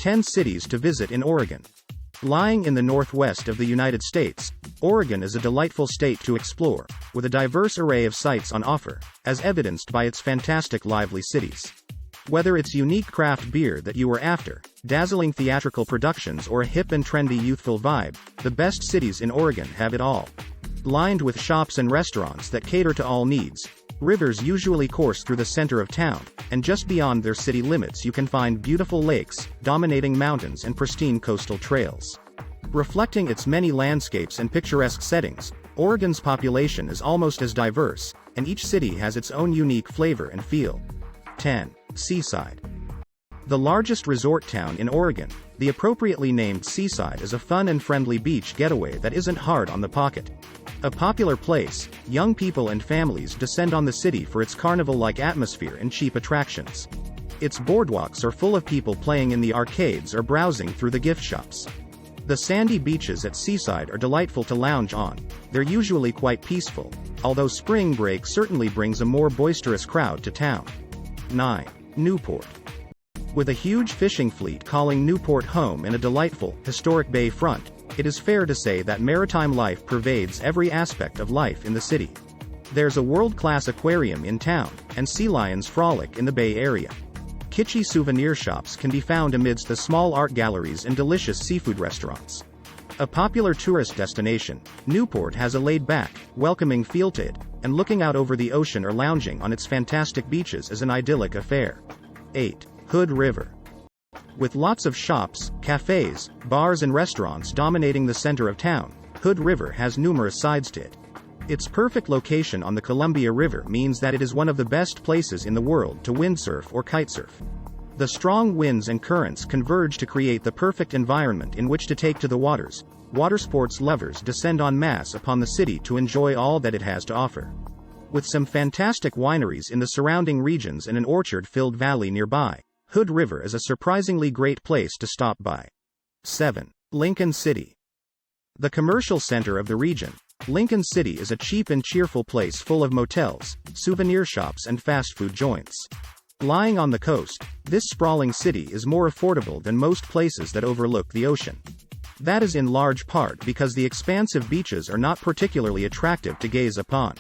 10 cities to visit in Oregon. Lying in the northwest of the United States, Oregon is a delightful state to explore, with a diverse array of sights on offer, as evidenced by its fantastic lively cities. Whether it's unique craft beer that you are after, dazzling theatrical productions, or a hip and trendy youthful vibe, the best cities in Oregon have it all. Lined with shops and restaurants that cater to all needs, rivers usually course through the center of town, and just beyond their city limits you can find beautiful lakes, dominating mountains, and pristine coastal trails. Reflecting its many landscapes and picturesque settings, Oregon's population is almost as diverse, and each city has its own unique flavor and feel. 10. Seaside. The largest resort town in Oregon, the appropriately named Seaside is a fun and friendly beach getaway that isn't hard on the pocket. A popular place, young people and families descend on the city for its carnival-like atmosphere and cheap attractions. Its boardwalks are full of people playing in the arcades or browsing through the gift shops. The sandy beaches at Seaside are delightful to lounge on. They're usually quite peaceful, although spring break certainly brings a more boisterous crowd to town. 9. Newport. With a huge fishing fleet calling Newport home and a delightful, historic bay front, it is fair to say that maritime life pervades every aspect of life in the city. There's a world-class aquarium in town, and sea lions frolic in the Bay Area. Kitschy souvenir shops can be found amidst the small art galleries and delicious seafood restaurants. A popular tourist destination, Newport has a laid-back, welcoming feel to it, and looking out over the ocean or lounging on its fantastic beaches is an idyllic affair. 8. Hood River. With lots of shops, cafes, bars and restaurants dominating the center of town, Hood River has numerous sides to it. Its perfect location on the Columbia River means that it is one of the best places in the world to windsurf or kitesurf. The strong winds and currents converge to create the perfect environment in which to take to the waters. Watersports lovers descend en masse upon the city to enjoy all that it has to offer. With some fantastic wineries in the surrounding regions and an orchard-filled valley nearby, Hood River is a surprisingly great place to stop by. 7. Lincoln City. The commercial center of the region, Lincoln City is a cheap and cheerful place full of motels, souvenir shops and fast food joints. Lying on the coast, this sprawling city is more affordable than most places that overlook the ocean. That is in large part because the expansive beaches are not particularly attractive to gaze upon.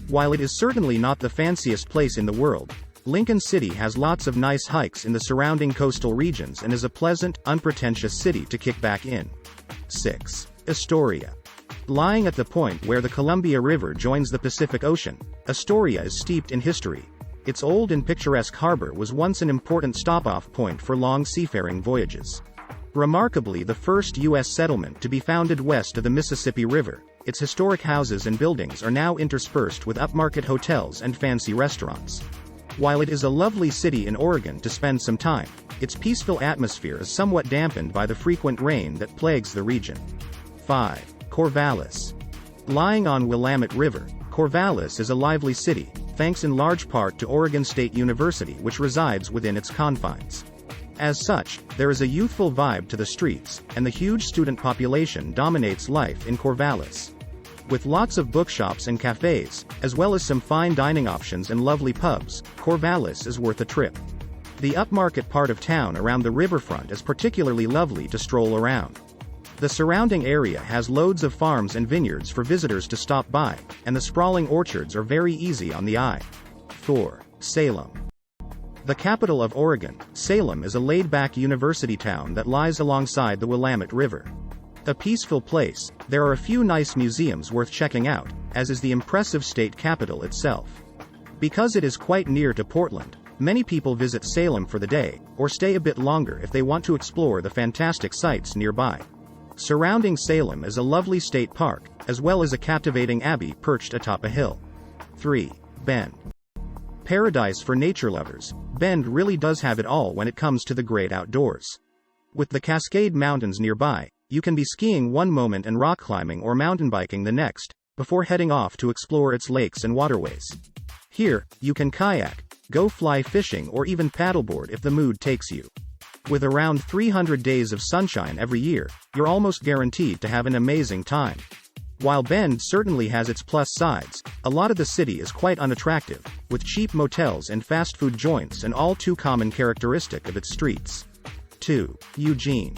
While it is certainly not the fanciest place in the world, Lincoln City has lots of nice hikes in the surrounding coastal regions and is a pleasant, unpretentious city to kick back in. 6. Astoria. Lying at the point where the Columbia River joins the Pacific Ocean, Astoria is steeped in history. Its old and picturesque harbor was once an important stop-off point for long seafaring voyages. Remarkably, the first U.S. settlement to be founded west of the Mississippi River, its historic houses and buildings are now interspersed with upmarket hotels and fancy restaurants. While it is a lovely city in Oregon to spend some time, its peaceful atmosphere is somewhat dampened by the frequent rain that plagues the region. 5. Corvallis. Lying on Willamette River, Corvallis is a lively city, thanks in large part to Oregon State University, which resides within its confines. As such, there is a youthful vibe to the streets, and the huge student population dominates life in Corvallis. With lots of bookshops and cafes, as well as some fine dining options and lovely pubs, Corvallis is worth a trip. The upmarket part of town around the riverfront is particularly lovely to stroll around. The surrounding area has loads of farms and vineyards for visitors to stop by, and the sprawling orchards are very easy on the eye. 4. Salem. The capital of Oregon, Salem is a laid-back university town that lies alongside the Willamette River. A peaceful place, there are a few nice museums worth checking out, as is the impressive state capitol itself. Because it is quite near to Portland, many people visit Salem for the day, or stay a bit longer if they want to explore the fantastic sights nearby. Surrounding Salem is a lovely state park, as well as a captivating abbey perched atop a hill. 3. Bend. Paradise for nature lovers, Bend really does have it all when it comes to the great outdoors. With the Cascade Mountains nearby, you can be skiing one moment and rock climbing or mountain biking the next, before heading off to explore its lakes and waterways. Here, you can kayak, go fly fishing or even paddleboard if the mood takes you. With around 300 days of sunshine every year, you're almost guaranteed to have an amazing time. While Bend certainly has its plus sides, a lot of the city is quite unattractive, with cheap motels and fast food joints an all too common characteristic of its streets. 2. Eugene.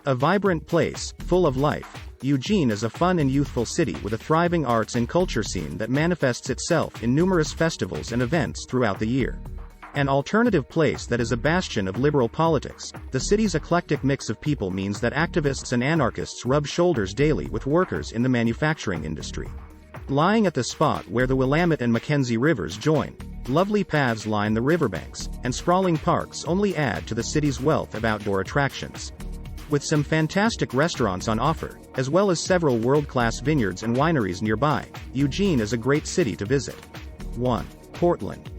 A vibrant place, full of life, Eugene is a fun and youthful city with a thriving arts and culture scene that manifests itself in numerous festivals and events throughout the year. An alternative place that is a bastion of liberal politics, the city's eclectic mix of people means that activists and anarchists rub shoulders daily with workers in the manufacturing industry. Lying at the spot where the Willamette and Mackenzie rivers join, lovely paths line the riverbanks, and sprawling parks only add to the city's wealth of outdoor attractions. With some fantastic restaurants on offer, as well as several world-class vineyards and wineries nearby, Eugene is a great city to visit. 1. Portland.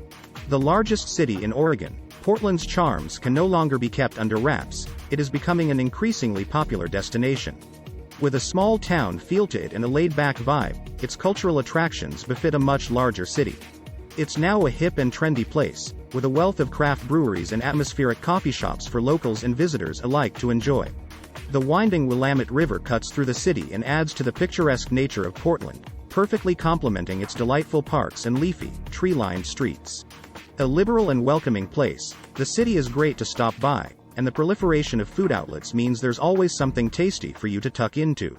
The largest city in Oregon, Portland's charms can no longer be kept under wraps. It is becoming an increasingly popular destination. With a small town feel to it and a laid-back vibe, its cultural attractions befit a much larger city. It's now a hip and trendy place, with a wealth of craft breweries and atmospheric coffee shops for locals and visitors alike to enjoy. The winding Willamette River cuts through the city and adds to the picturesque nature of Portland, perfectly complementing its delightful parks and leafy, tree-lined streets. A liberal and welcoming place, the city is great to stop by, and the proliferation of food outlets means there's always something tasty for you to tuck into.